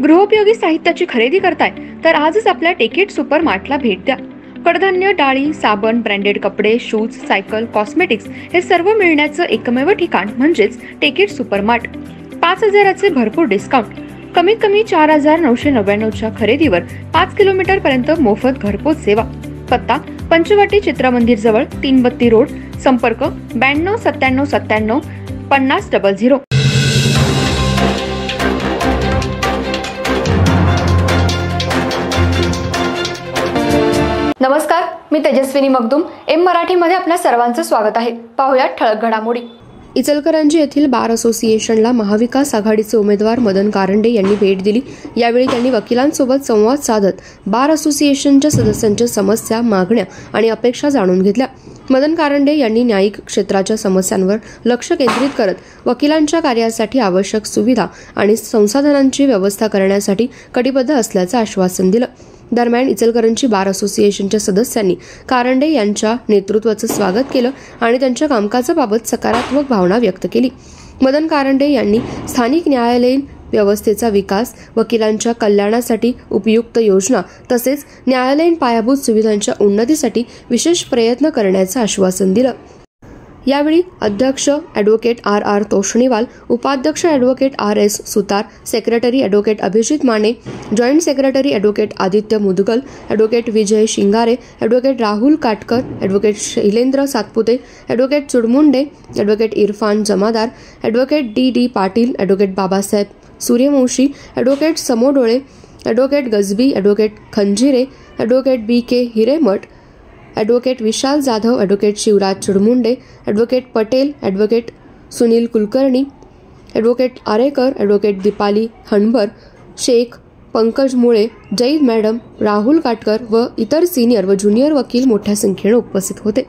गृहोपयोगी साहित्याची खरेदी करताय तर आजच आपल्या टेकेट सुपर मार्टला भेट द्या। कडधान्य, डाळी, साबण, ब्रँडेड कपडे, शूज, सायकल, कॉस्मेटिक्स हे सर्व मिळण्याचं एकमेव ठिकाण म्हणजेच टेकेट सुपर मार्ट। 5,000चे भरपूर डिस्काउंट, कमीत कमी 4,999च्या खरेदीवर 5 किलोमीटर पर्यंत मोफत घरपोच सेवा। पत्ता पंचवटी चित्रमंदिर जवळ, 3 बत्ती रोड। संपर्क 92 97 97 50 00। नमस्कार, मी तेजस्विनी मगदूम। एम मराठीमध्ये आपल्या सर्वांचं स्वागत आहे। पाहूया ठळक घडामोडी। इचलकरंजी येथील बार असोसिएशनला महाविकास आघाडीचे उमेदवार मदन कारंडे यांनी भेट दिली। यावेळी त्यांनी वकिलांसोबत संवाद साधत बार असोसिएशनच्या सदस्यांच्या समस्या, मागण्या आणि अपेक्षा जाणून घेतल्या। मदन कारंडे यांनी न्यायिक क्षेत्राच्या समस्यांवर लक्ष केंद्रित करत वकिलांच्या कार्यासाठी आवश्यक सुविधा आणि संसाधनांची व्यवस्था करण्यासाठी कटिबद्ध असल्याचं आश्वासन दिलं। दरम्यान इचलकरंजी बार असोसिएशनच्या सदस्यांनी कारंडे यांच्या नेतृत्वाचं स्वागत केलं आणि त्यांच्या कामकाजाबाबत सकारात्मक भावना व्यक्त केली। मदन कारंडे यांनी स्थानिक न्यायालयीन व्यवस्थेचा विकास, वकिलांच्या कल्याणासाठी उपयुक्त योजना तसेच न्यायालयीन पायाभूत सुविधांच्या उन्नतीसाठी विशेष प्रयत्न करण्याचं आश्वासन दिलं। यावेळी अध्यक्ष ॲडव्होकेट आर तोष्णीवाल, उपाध्यक्ष advocate RS Sutar, secretary advocate Abhijit Mane, joint secretary advocate Aditya Mudgal, advocate Vijay Shingare, advocate Rahul Katkar, advocate Shailendra Satpute, advocate Chudmunde, advocate Irfan Jamadar, advocate D Patil, advocate Babasaheb Suryavanshi, advocate Samodole, advocate Gajbi, advocate Khanjire, advocate BK Hiremath, advocate Vishal Jadhav, advocate Shivraj Chudmunde, advocate Patel, advocate Sunil Kulkarni, advocate Arekar, advocate Deepali Hanbar, Shaikh, Pankaj Mule, Zaid madam, Rahul Katkar व इतर सिनियर व ज्युनियर वकील मोठ्या संख्येने उपस्थित होते।